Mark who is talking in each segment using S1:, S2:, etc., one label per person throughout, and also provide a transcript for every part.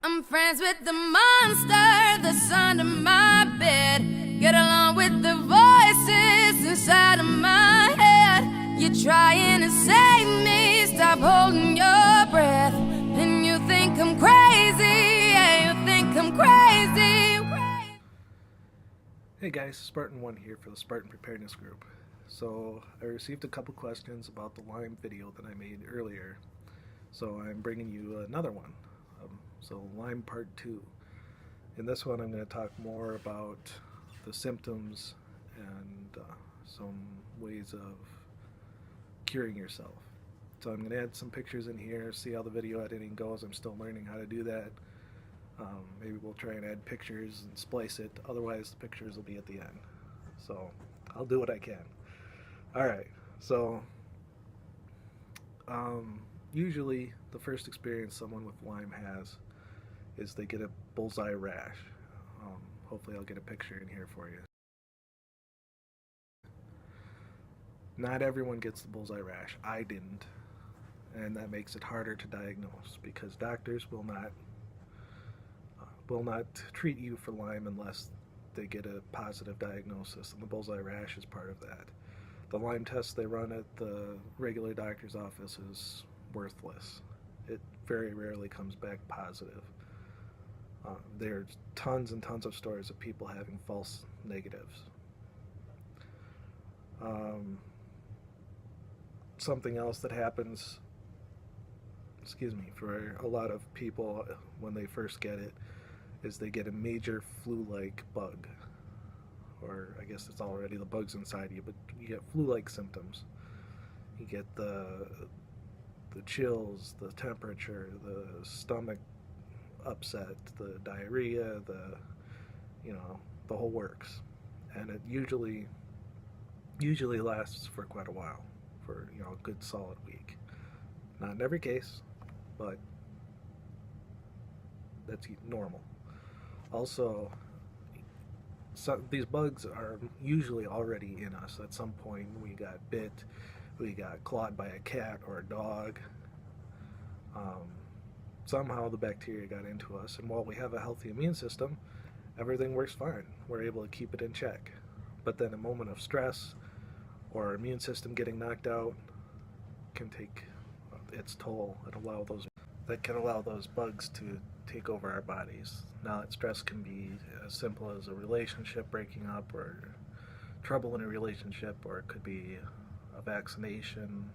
S1: I'm friends with the monster that's under my bed. Get along with the voices inside of my head. You're trying to save me, stop holding your breath. And you think I'm crazy, yeah, you think I'm crazy.
S2: Hey guys, Spartan 1 here for the Spartan Preparedness group. So I received a couple questions about the Lyme video that I made earlier. So I'm bringing you another one. So Lyme Part 2. In this one I'm going to talk more about the symptoms and some ways of curing yourself. So I'm going to add some pictures in here, see how the video editing goes. I'm still learning how to do that. Maybe we'll try and add pictures and splice it. Otherwise the pictures will be at the end. So I'll do what I can. Alright, so usually the first experience someone with Lyme has is they get a bullseye rash. Hopefully I'll get a picture in here for you. Not everyone gets the bullseye rash. I didn't. And that makes it harder to diagnose because doctors will not treat you for Lyme unless they get a positive diagnosis, and the bullseye rash is part of that. The Lyme test they run at the regular doctor's office is worthless. It very rarely comes back positive. There's tons and tons of stories of people having false negatives. Something else that happens, for a lot of people when they first get it is they get a major flu-like bug. Or I guess it's already the bugs inside you, but you get flu-like symptoms. You get the chills, the temperature, the stomach upset, the diarrhea, the whole works. And it usually lasts for quite a while, for a good solid week. Not in every case, but that's normal. Also, these bugs are usually already in us. At some point we got bit, we got clawed by a cat or a dog. Somehow the bacteria got into us, and while we have a healthy immune system, everything works fine. We're able to keep it in check. But then a moment of stress or our immune system getting knocked out can take its toll and can allow those bugs to take over our bodies. Now, that stress can be as simple as a relationship breaking up or trouble in a relationship, or it could be a vaccination,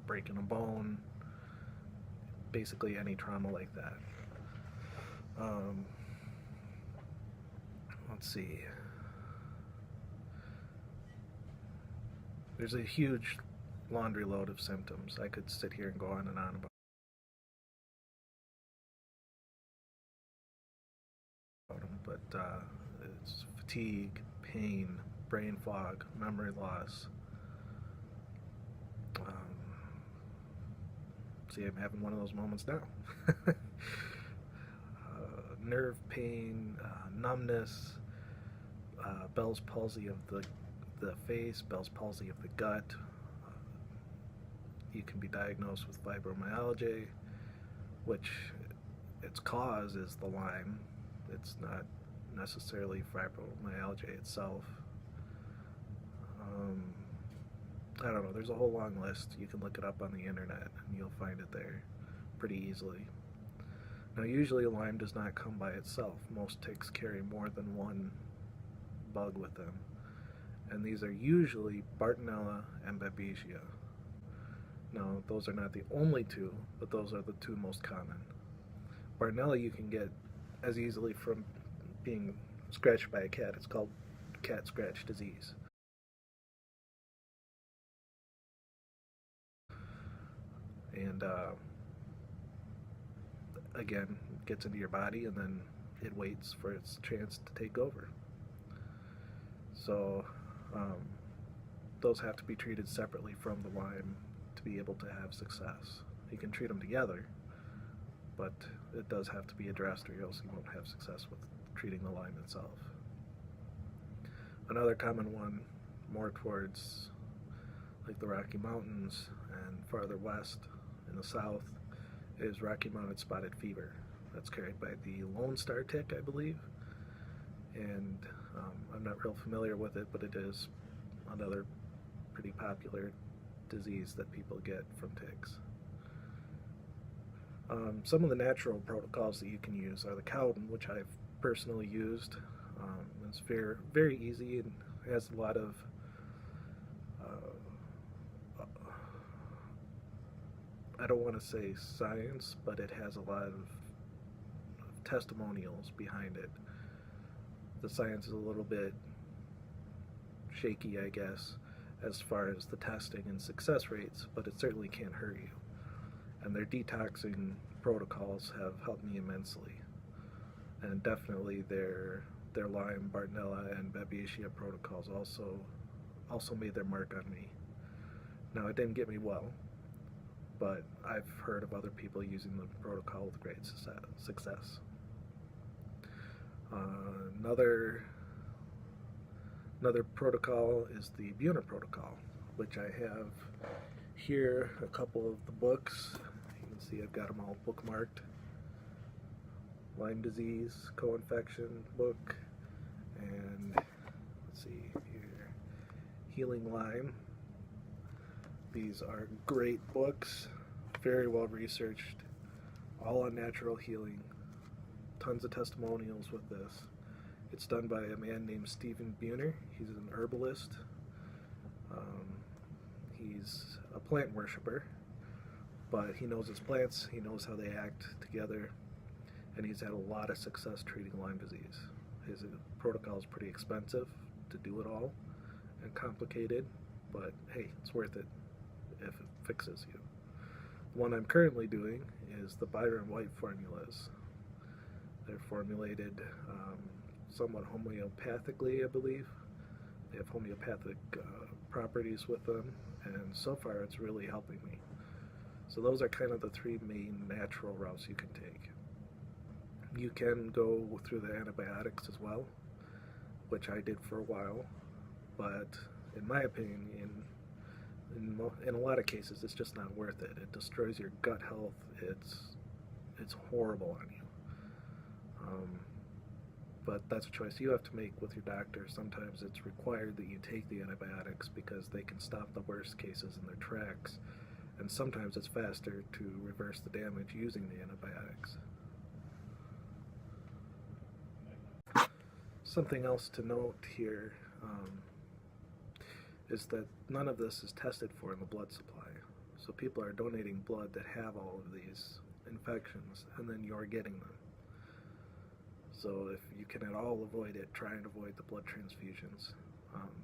S2: breaking a bone, basically any trauma like that. Let's see. There's a huge laundry load of symptoms. I could sit here and go on and on about them, but it's fatigue, pain, brain fog, memory loss. See, I'm having one of those moments now. Nerve pain, numbness, Bell's palsy of the face, Bell's palsy of the gut. You can be diagnosed with fibromyalgia, which its cause is the Lyme. It's not necessarily fibromyalgia itself. I don't know, there's a whole long list. You can look it up on the internet and you'll find it there pretty easily. Now, usually Lyme does not come by itself. Most ticks carry more than one bug with them, and these are usually Bartonella and Babesia. Now, those are not the only two, but those are the two most common. Bartonella you can get as easily from being scratched by a cat. It's called cat scratch disease. And again, it gets into your body and then it waits for its chance to take over. So those have to be treated separately from the Lyme to be able to have success. You can treat them together, but it does have to be addressed, or else you won't have success with treating the Lyme itself. Another common one, more towards like the Rocky Mountains and farther west in the south, is Rocky Mountain spotted fever. that's carried by the Lone Star tick, I believe. And I'm not real familiar with it, but it is another pretty popular disease that people get from ticks. Some of the natural protocols that you can use are the Cowden, which I've personally used. It's very, very easy and has a lot of I don't want to say science, but it has a lot of testimonials behind it. The science is a little bit shaky, I guess, as far as the testing and success rates, but it certainly can't hurt you. And their detoxing protocols have helped me immensely. And definitely their Lyme, Bartonella, and Babesia protocols also made their mark on me. Now, it didn't get me well, but I've heard of other people using the protocol with great success. Another protocol is the Buhner protocol, which I have here a couple of the books. You can see I've got them all bookmarked. Lyme disease, co-infection book, and let's see here, Healing Lyme. These are great books, very well researched, all on natural healing. Tons of testimonials with this. It's done by a man named Stephen Buhner. He's an herbalist. He's a plant worshiper, but he knows his plants, he knows how they act together, and he's had a lot of success treating Lyme disease. His protocol is pretty expensive to do it all and complicated, but hey, it's worth it if it fixes you. The one I'm currently doing is the Byron White formulas. They're formulated somewhat homeopathically, I believe. They have homeopathic properties with them, and so far it's really helping me. So those are kind of the three main natural routes you can take. You can go through the antibiotics as well, which I did for a while, but in my opinion, in a lot of cases, it's just not worth it. It destroys your gut health. It's horrible on you. But that's a choice you have to make with your doctor. Sometimes it's required that you take the antibiotics because they can stop the worst cases in their tracks, and sometimes it's faster to reverse the damage using the antibiotics. Something else to note here is that none of this is tested for in the blood supply. So people are donating blood that have all of these infections, and then you're getting them. So if you can at all avoid it, try and avoid the blood transfusions.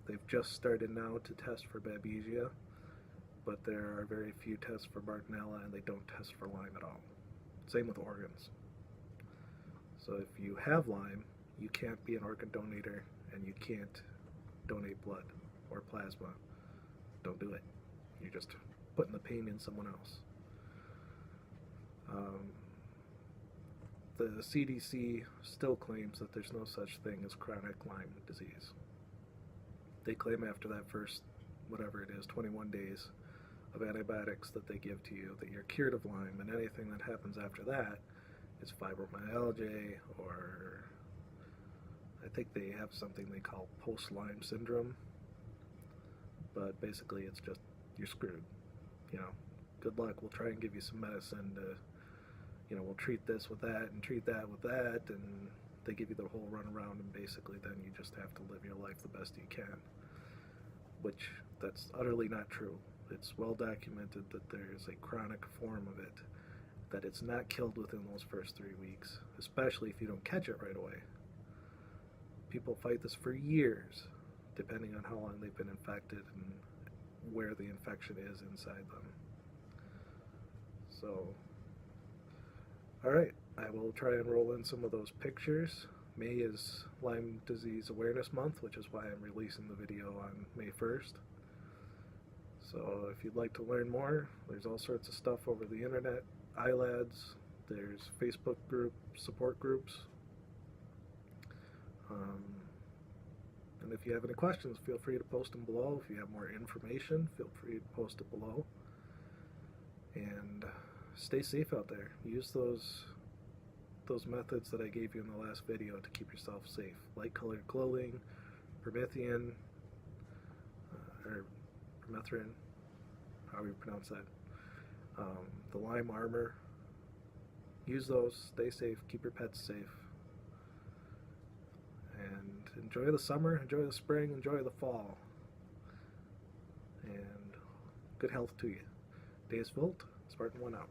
S2: They've just started now to test for Babesia, but there are very few tests for Bartonella, and they don't test for Lyme at all. Same with organs. So if you have Lyme, you can't be an organ donator, and you can't donate blood or plasma. Don't do it. You're just putting the pain in someone else. The CDC still claims that there's no such thing as chronic Lyme disease. They claim after that first, whatever it is, 21 days of antibiotics that they give to you that you're cured of Lyme, and anything that happens after that is fibromyalgia, or I think they have something they call post-Lyme syndrome, but basically it's just, you're screwed. You know, good luck. We'll try and give you some medicine to, you know, we'll treat this with that and treat that with that, and they give you the whole runaround, and basically then you just have to live your life the best you can, which that's utterly not true. It's well documented that there's a chronic form of it, that it's not killed within those first 3 weeks, especially if you don't catch it right away. People fight this for years, depending on how long they've been infected and where the infection is inside them. So, alright, I will try and roll in some of those pictures. May is Lyme Disease Awareness Month, which is why I'm releasing the video on May 1st. So if you'd like to learn more, there's all sorts of stuff over the internet, iLads, there's Facebook support groups. And if you have any questions, feel free to post them below. If you have more information, feel free to post it below. And stay safe out there. Use those those methods that I gave you in the last video to keep yourself safe. Light colored clothing, permethrin, or permethrin, however you pronounce that. The Lyme armor. Use those, stay safe, keep your pets safe. And enjoy the summer, enjoy the spring, enjoy the fall. And good health to you. Day is Volt, Spartan 1 out.